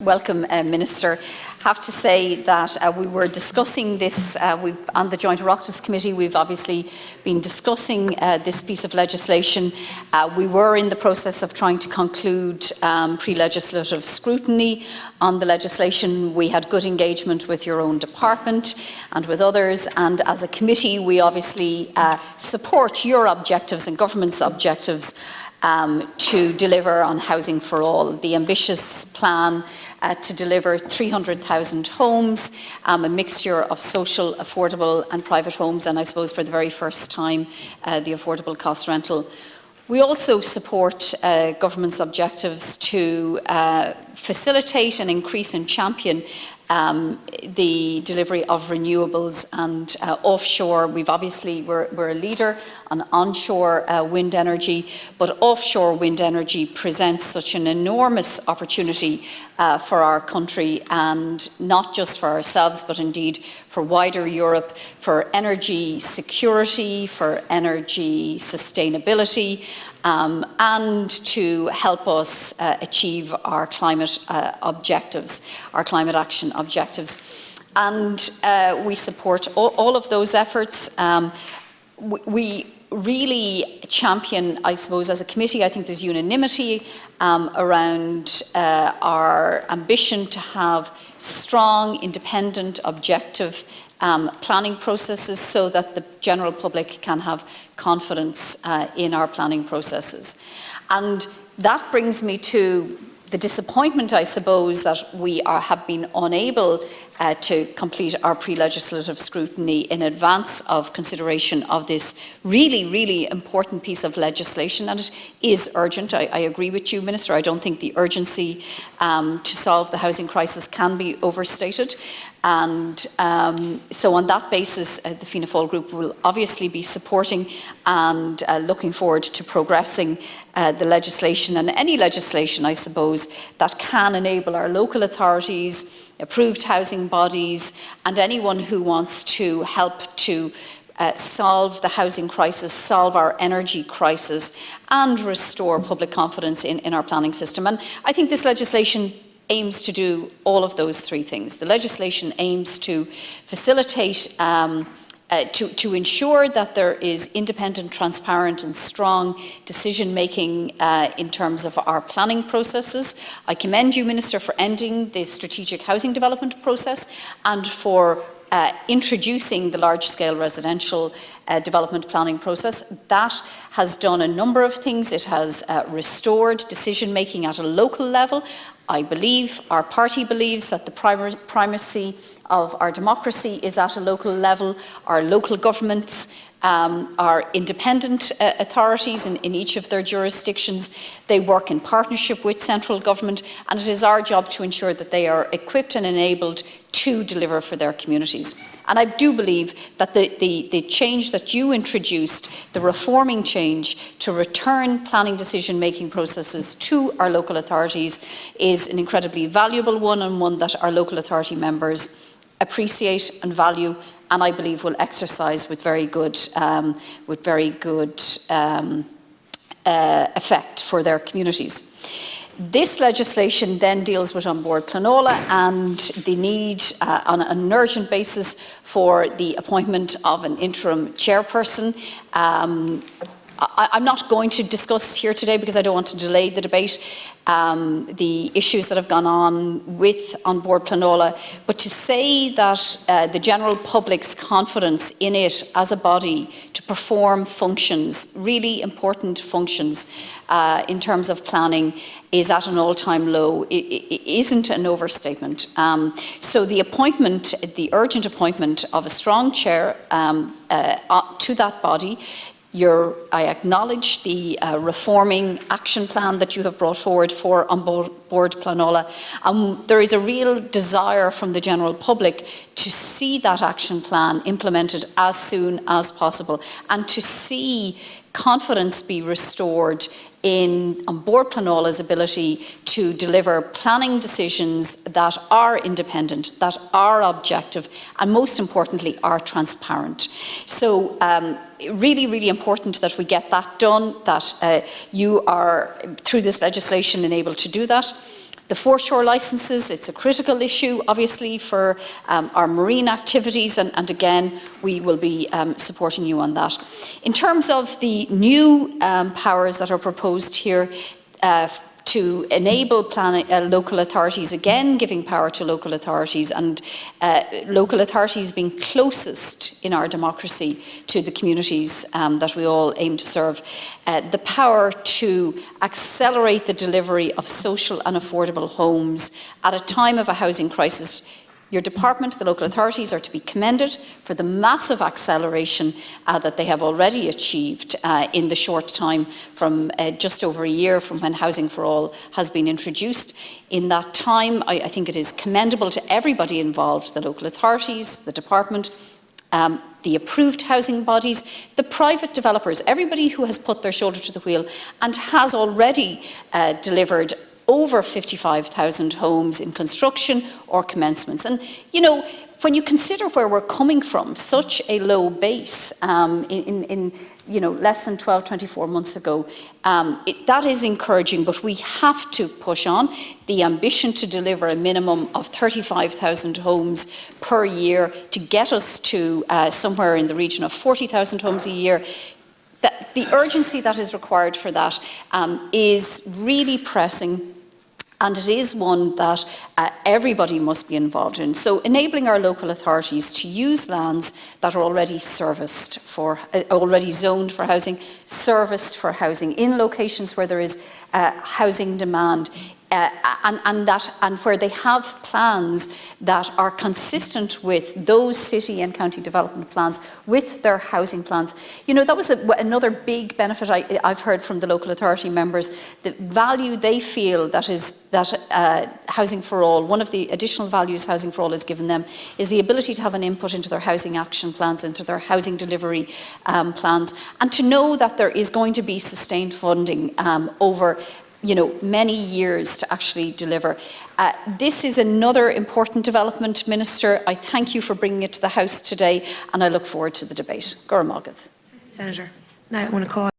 welcome, Minister. I have to say that we were discussing this on the Joint Oireachtas Committee. We've obviously been discussing this piece of legislation. We were in the process of trying to conclude pre-legislative scrutiny on the legislation. We had good engagement with your own department and with others, and as a committee we obviously support your objectives and government's objectives to deliver on housing for all. The ambitious plan to deliver 300,000 homes, a mixture of social, affordable and private homes, and I suppose for the very first time the affordable cost rental. We also support government's objectives to facilitate and increase and champion the delivery of renewables and offshore. We're a leader on onshore wind energy, but offshore wind energy presents such an enormous opportunity for our country, and not just for ourselves, but indeed for wider Europe, for energy security, for energy sustainability, and to help us achieve our climate objectives, our climate action objectives. And we support all of those efforts. We really champion, I suppose, as a committee, I think there's unanimity around our ambition to have strong, independent, objective planning processes so that the general public can have confidence in our planning processes. And that brings me to the disappointment, I suppose, that we have been unable to complete our pre-legislative scrutiny in advance of consideration of this really, really important piece of legislation. And it is urgent. I agree with you, Minister. I don't think the urgency to solve the housing crisis can be overstated. And so on that basis, the Fianna Fáil group will obviously be supporting and looking forward to progressing the legislation, and any legislation, I suppose, that can enable our local authorities, approved housing bodies, and anyone who wants to help to solve the housing crisis, solve our energy crisis, and restore public confidence in our planning system. And I think this legislation aims to do all of those three things. The legislation aims to facilitate, to ensure that there is independent, transparent and strong decision-making in terms of our planning processes. I commend you, Minister, for ending the strategic housing development process and for introducing the large-scale residential development planning process. That has done a number of things. It has restored decision-making at a local level. I believe, our party believes, that the primacy of our democracy is at a local level. Our local governments are independent authorities in each of their jurisdictions. They work in partnership with central government, and it is our job to ensure that they are equipped and enabled to deliver for their communities. And I do believe that the change that you introduced, the reforming change to return planning decision-making processes to our local authorities, is an incredibly valuable one, and one that our local authority members appreciate and value, and I believe will exercise with very good effect for their communities. This legislation then deals with On Board Planola and the need on an urgent basis for the appointment of an interim chairperson. I'm not going to discuss here today, because I don't want to delay the debate, the issues that have gone on with On Board Planola, but to say that the general public's confidence in it as a body to perform functions, really important functions in terms of planning, is at an all-time low. It isn't an overstatement. So the appointment, the urgent appointment of a strong chair to that body. I acknowledge the reforming action plan that you have brought forward for On Board Planola. There is a real desire from the general public to see that action plan implemented as soon as possible, and to see confidence be restored in On Board Planola's ability to deliver planning decisions that are independent, that are objective, and most importantly are transparent. So really, really important that we get that done, that you are, through this legislation, enabled to do that. The foreshore licences, it's a critical issue, obviously, for our marine activities, and again, we will be supporting you on that. In terms of the new powers that are proposed here, to enable local authorities, again giving power to local authorities, and local authorities being closest in our democracy to the communities that we all aim to serve. The power to accelerate the delivery of social and affordable homes at a time of a housing crisis. Your department, the local authorities, are to be commended for the massive acceleration that they have already achieved in the short time from just over a year from when Housing for All has been introduced. In that time, I think it is commendable to everybody involved, the local authorities, the department, the approved housing bodies, the private developers, everybody who has put their shoulder to the wheel and has already delivered over 55,000 homes in construction or commencements. And, you know, when you consider where we're coming from, such a low base in less than 12, 24 months ago, that is encouraging, but we have to push on. The ambition to deliver a minimum of 35,000 homes per year to get us to somewhere in the region of 40,000 homes a year. The urgency that is required for that is really pressing, and it is one that everybody must be involved in. So enabling our local authorities to use lands that are already serviced for, already zoned for housing, serviced for housing in locations where there is housing demand, and where they have plans that are consistent with those city and county development plans, with their housing plans. You know, that was another big benefit I've heard from the local authority members, the value they feel that Housing for All, one of the additional values Housing for All has given them, is the ability to have an input into their housing action plans, into their housing delivery plans, and to know that there is going to be sustained funding over many years to actually deliver. This is another important development, Minister. I thank you for bringing it to the House today, and I look forward to the debate. Gora Mágath. Senator, now I want to call